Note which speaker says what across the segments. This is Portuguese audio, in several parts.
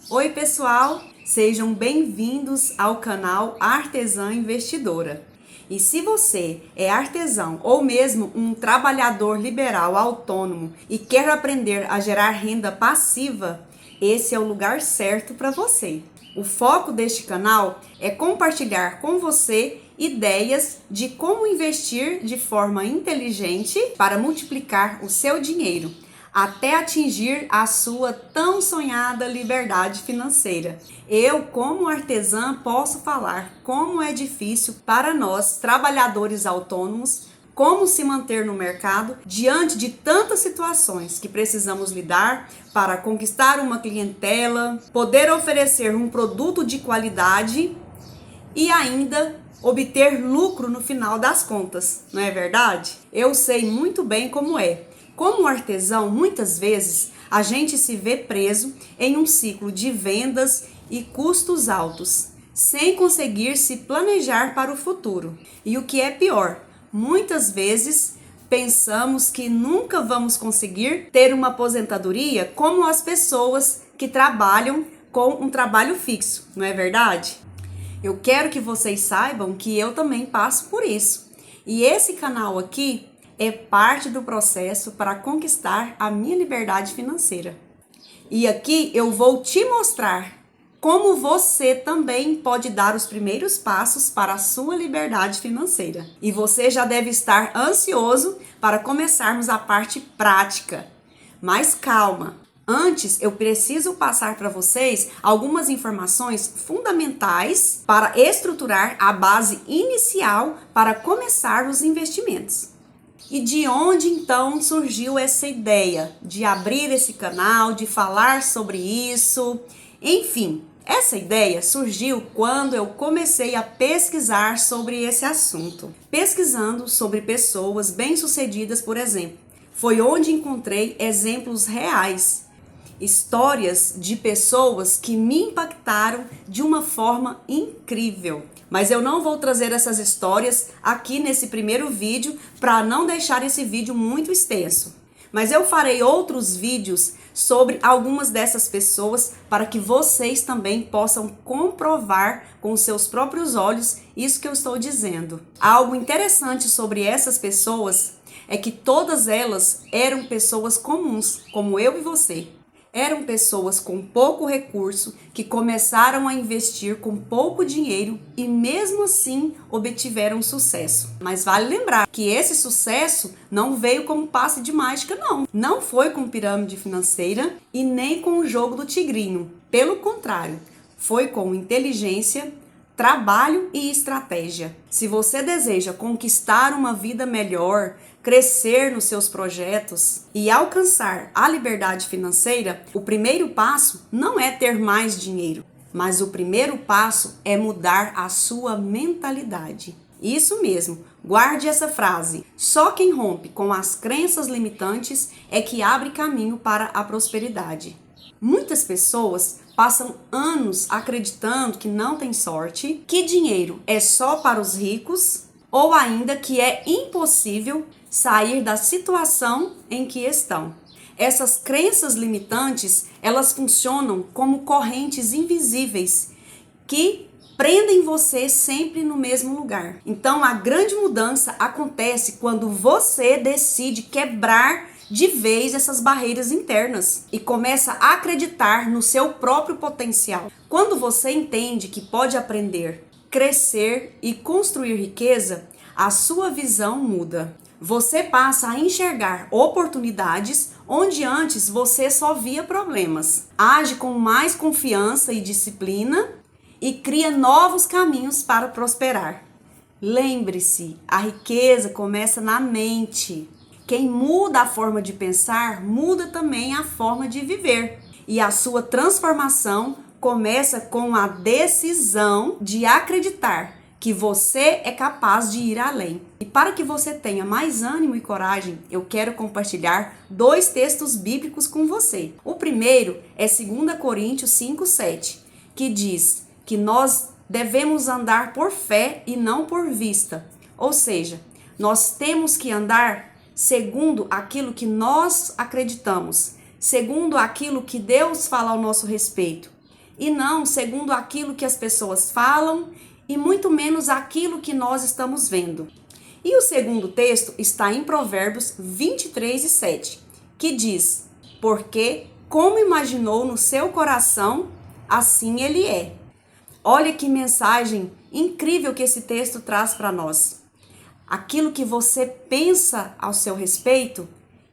Speaker 1: Oi pessoal, sejam bem-vindos ao canal Artesã Investidora. E se você é artesão ou mesmo um trabalhador liberal autônomo e quer aprender a gerar renda passiva, esse é o lugar certo para você. O foco deste canal é compartilhar com você ideias de como investir de forma inteligente para multiplicar o seu dinheiro, até atingir a sua tão sonhada liberdade financeira. Eu, como artesã, posso falar como é difícil para nós, trabalhadores autônomos, como se manter no mercado diante de tantas situações que precisamos lidar para conquistar uma clientela, poder oferecer um produto de qualidade e ainda obter lucro no final das contas, não é verdade? Eu sei muito bem como é. Como artesão, muitas vezes a gente se vê preso em um ciclo de vendas e custos altos, sem conseguir se planejar para o futuro. E o que é pior, muitas vezes pensamos que nunca vamos conseguir ter uma aposentadoria como as pessoas que trabalham com um trabalho fixo, não é verdade? Eu quero que vocês saibam que eu também passo por isso. E esse canal aqui é parte do processo para conquistar a minha liberdade financeira. E aqui eu vou te mostrar como você também pode dar os primeiros passos para a sua liberdade financeira. E você já deve estar ansioso para começarmos a parte prática. Mas calma, antes eu preciso passar para vocês algumas informações fundamentais para estruturar a base inicial para começar os investimentos. E de onde então surgiu essa ideia de abrir esse canal, de falar sobre isso? Enfim, essa ideia surgiu quando eu comecei a pesquisar sobre esse assunto. Pesquisando sobre pessoas bem-sucedidas, por exemplo. Foi onde encontrei exemplos reais, histórias de pessoas que me impactaram de uma forma incrível. Mas eu não vou trazer essas histórias aqui nesse primeiro vídeo para não deixar esse vídeo muito extenso. Mas eu farei outros vídeos sobre algumas dessas pessoas para que vocês também possam comprovar com os seus próprios olhos isso que eu estou dizendo. Algo interessante sobre essas pessoas é que todas elas eram pessoas comuns, como eu e você. Eram pessoas com pouco recurso que começaram a investir com pouco dinheiro e mesmo assim obtiveram sucesso. Mas vale lembrar que esse sucesso não veio como passe de mágica, não. Não foi com pirâmide financeira e nem com o jogo do tigrinho. Pelo contrário, foi com inteligência, trabalho e estratégia. Se você deseja conquistar uma vida melhor, crescer nos seus projetos e alcançar a liberdade financeira, o primeiro passo não é ter mais dinheiro, mas o primeiro passo é mudar a sua mentalidade. Isso mesmo, guarde essa frase. Só quem rompe com as crenças limitantes é que abre caminho para a prosperidade. Muitas pessoas passam anos acreditando que não tem sorte, que dinheiro é só para os ricos ou ainda que é impossível sair da situação em que estão. Essas crenças limitantes, elas funcionam como correntes invisíveis que prendem você sempre no mesmo lugar. Então, a grande mudança acontece quando você decide quebrar de vez essas barreiras internas e começa a acreditar no seu próprio potencial. Quando você entende que pode aprender, crescer e construir riqueza, a sua visão muda. Você passa a enxergar oportunidades onde antes você só via problemas. Age com mais confiança e disciplina e cria novos caminhos para prosperar. Lembre-se, a riqueza começa na mente. Quem muda a forma de pensar, muda também a forma de viver. E a sua transformação começa com a decisão de acreditar que você é capaz de ir além. E para que você tenha mais ânimo e coragem, eu quero compartilhar 2 textos bíblicos com você. O primeiro é 2 Coríntios 5:7, que diz que nós devemos andar por fé e não por vista. Ou seja, nós temos que andar segundo aquilo que nós acreditamos, segundo aquilo que Deus fala ao nosso respeito. e não segundo aquilo que as pessoas falam e muito menos aquilo que nós estamos vendo. E o segundo texto está em Provérbios 23:7, que diz: porque como imaginou no seu coração, assim ele é. Olha que mensagem incrível que esse texto traz para nós. Aquilo que você pensa ao seu respeito,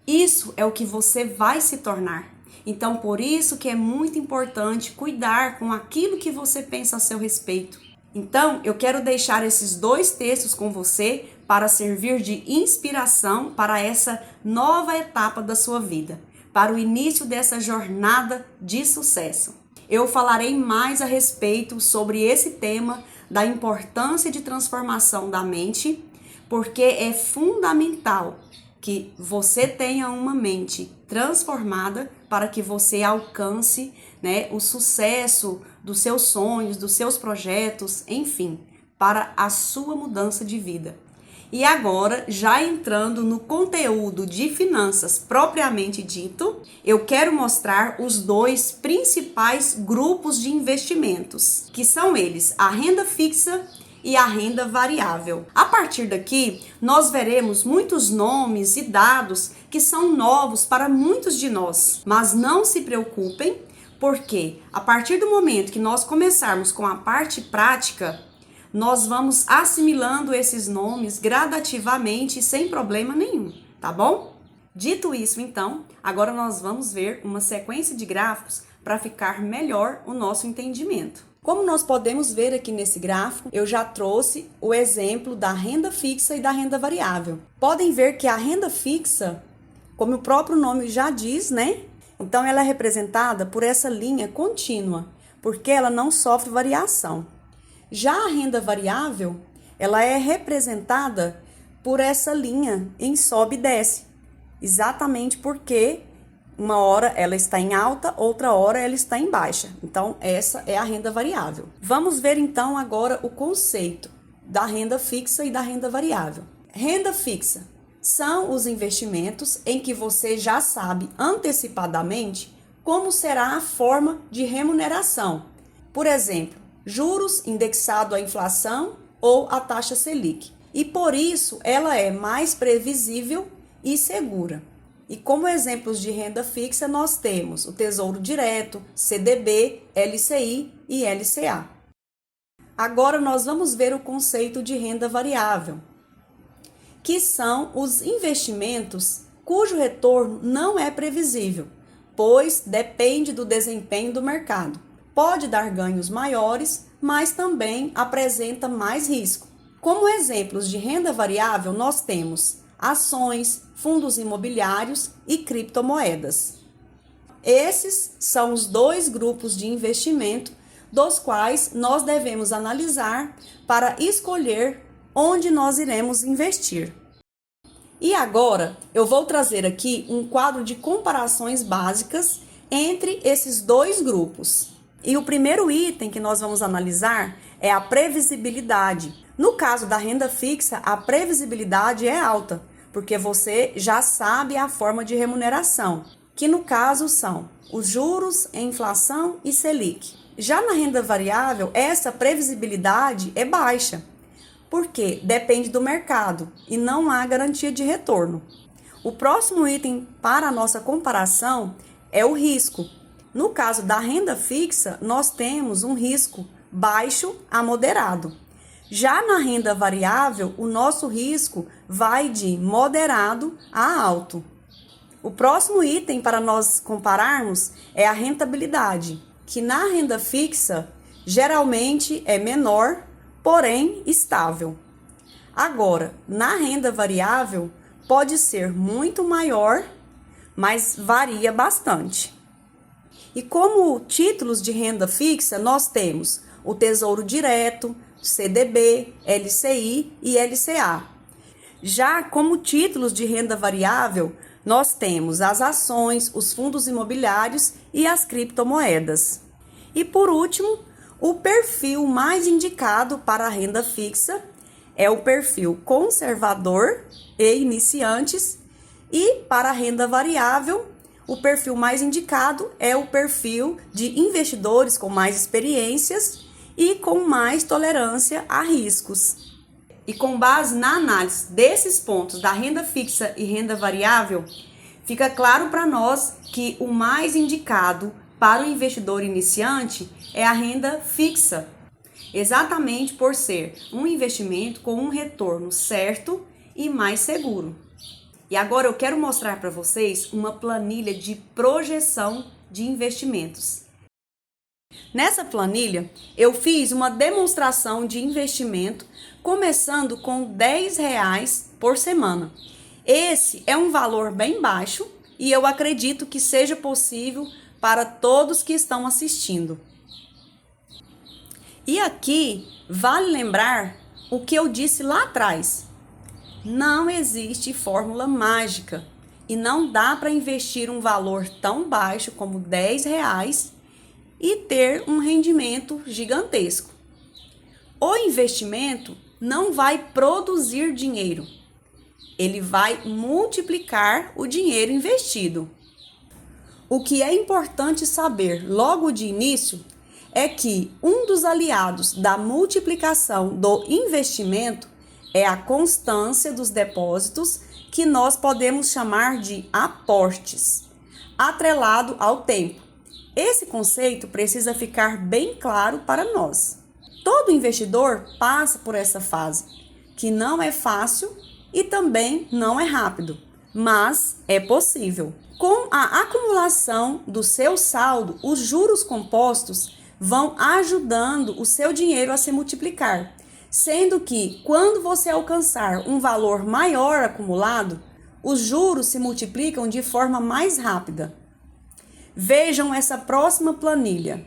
Speaker 1: isso é o que você vai se tornar. Então, por isso que é muito importante cuidar com aquilo que você pensa a seu respeito. Então, eu quero deixar esses dois textos com você para servir de inspiração para essa nova etapa da sua vida, para o início dessa jornada de sucesso. Eu falarei mais a respeito sobre esse tema da importância de transformação da mente, porque é fundamental que você tenha uma mente transformada para que você alcance, o sucesso dos seus sonhos, dos seus projetos, enfim, para a sua mudança de vida. E agora, já entrando no conteúdo de finanças propriamente dito, eu quero mostrar os dois principais grupos de investimentos, que são eles, a renda fixa e a renda variável. A partir daqui, nós veremos muitos nomes e dados que são novos para muitos de nós, mas não se preocupem, porque a partir do momento que nós começarmos com a parte prática, nós vamos assimilando esses nomes gradativamente sem problema nenhum, tá bom? Dito isso, então, agora nós vamos ver uma sequência de gráficos para ficar melhor o nosso entendimento. Como nós podemos ver aqui nesse gráfico, eu já trouxe o exemplo da renda fixa e da renda variável. Podem ver que a renda fixa, como o próprio nome já diz, Então ela é representada por essa linha contínua, porque ela não sofre variação. Já a renda variável, ela é representada por essa linha em sobe e desce, exatamente porque uma hora ela está em alta, outra hora ela está em baixa. Então, essa é a renda variável. Vamos ver então agora o conceito da renda fixa e da renda variável. Renda fixa são os investimentos em que você já sabe antecipadamente como será a forma de remuneração. Por exemplo, juros indexado à inflação ou à taxa Selic. E por isso ela é mais previsível e segura. E como exemplos de renda fixa, nós temos o Tesouro Direto, CDB, LCI e LCA. Agora nós vamos ver o conceito de renda variável, que são os investimentos cujo retorno não é previsível, pois depende do desempenho do mercado. Pode dar ganhos maiores, mas também apresenta mais risco. Como exemplos de renda variável, nós temos ações, fundos imobiliários e criptomoedas. Esses são os dois grupos de investimento dos quais nós devemos analisar para escolher onde nós iremos investir. E agora eu vou trazer aqui um quadro de comparações básicas entre esses dois grupos. E o primeiro item que nós vamos analisar é a previsibilidade. No caso da renda fixa, a previsibilidade é alta, porque você já sabe a forma de remuneração, que no caso são os juros, a inflação e Selic. Já na renda variável, essa previsibilidade é baixa, porque depende do mercado e não há garantia de retorno. O próximo item para a nossa comparação é o risco. No caso da renda fixa, nós temos um risco baixo a moderado. Já na renda variável, o nosso risco vai de moderado a alto. O próximo item para nós compararmos é a rentabilidade, que na renda fixa geralmente é menor, porém estável. Agora, na renda variável, pode ser muito maior, mas varia bastante. E como títulos de renda fixa, nós temos o Tesouro Direto, CDB, LCI e LCA. Já como títulos de renda variável, nós temos as ações, os fundos imobiliários e as criptomoedas. E por último, o perfil mais indicado para a renda fixa é o perfil conservador e iniciantes, e para a renda variável, o perfil mais indicado é o perfil de investidores com mais experiências e com mais tolerância a riscos. E com base na análise desses pontos da renda fixa e renda variável, fica claro para nós que o mais indicado para o investidor iniciante é a renda fixa, exatamente por ser um investimento com um retorno certo e mais seguro. E agora eu quero mostrar para vocês uma planilha de projeção de investimentos. Nessa planilha, eu fiz uma demonstração de investimento começando com R$10 por semana. Esse é um valor bem baixo e eu acredito que seja possível para todos que estão assistindo. E aqui vale lembrar o que eu disse lá atrás. Não existe fórmula mágica e não dá para investir um valor tão baixo como R$10 e ter um rendimento gigantesco. O investimento não vai produzir dinheiro, ele vai multiplicar o dinheiro investido. O que é importante saber logo de início é que um dos aliados da multiplicação do investimento é a constância dos depósitos, que nós podemos chamar de aportes, atrelado ao tempo. Esse conceito precisa ficar bem claro para nós. Todo investidor passa por essa fase, que não é fácil e também não é rápido, mas é possível. Com a acumulação do seu saldo, os juros compostos vão ajudando o seu dinheiro a se multiplicar, sendo que quando você alcançar um valor maior acumulado, os juros se multiplicam de forma mais rápida. Vejam essa próxima planilha.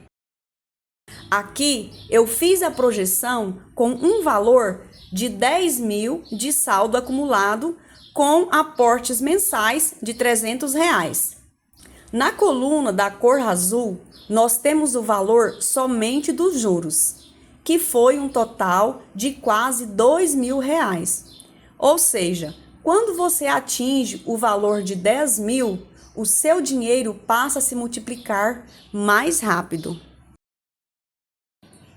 Speaker 1: Aqui eu fiz a projeção com um valor de 10 mil de saldo acumulado com aportes mensais de R$300. Na coluna da cor azul, nós temos o valor somente dos juros, que foi um total de quase R$2.000. Ou seja, quando você atinge o valor de 10 mil, o seu dinheiro passa a se multiplicar mais rápido.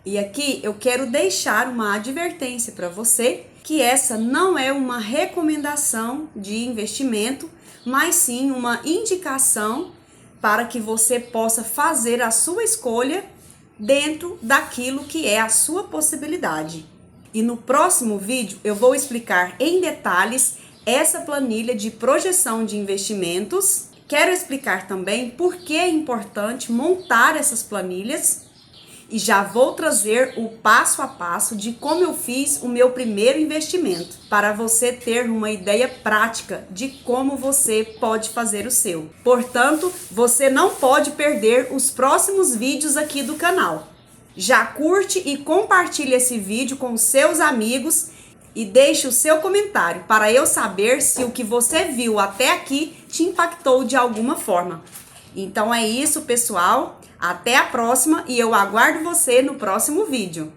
Speaker 1: E aqui eu quero deixar uma advertência para você, que essa não é uma recomendação de investimento, mas sim uma indicação para que você possa fazer a sua escolha dentro daquilo que é a sua possibilidade. E no próximo vídeo eu vou explicar em detalhes essa planilha de projeção de investimentos. Quero explicar também por que é importante montar essas planilhas e já vou trazer o passo a passo de como eu fiz o meu primeiro investimento, para você ter uma ideia prática de como você pode fazer o seu. Portanto, você não pode perder os próximos vídeos aqui do canal. Já curte e compartilha esse vídeo com seus amigos e deixe o seu comentário para eu saber se o que você viu até aqui te impactou de alguma forma. Então é isso, pessoal. Até a próxima e eu aguardo você no próximo vídeo.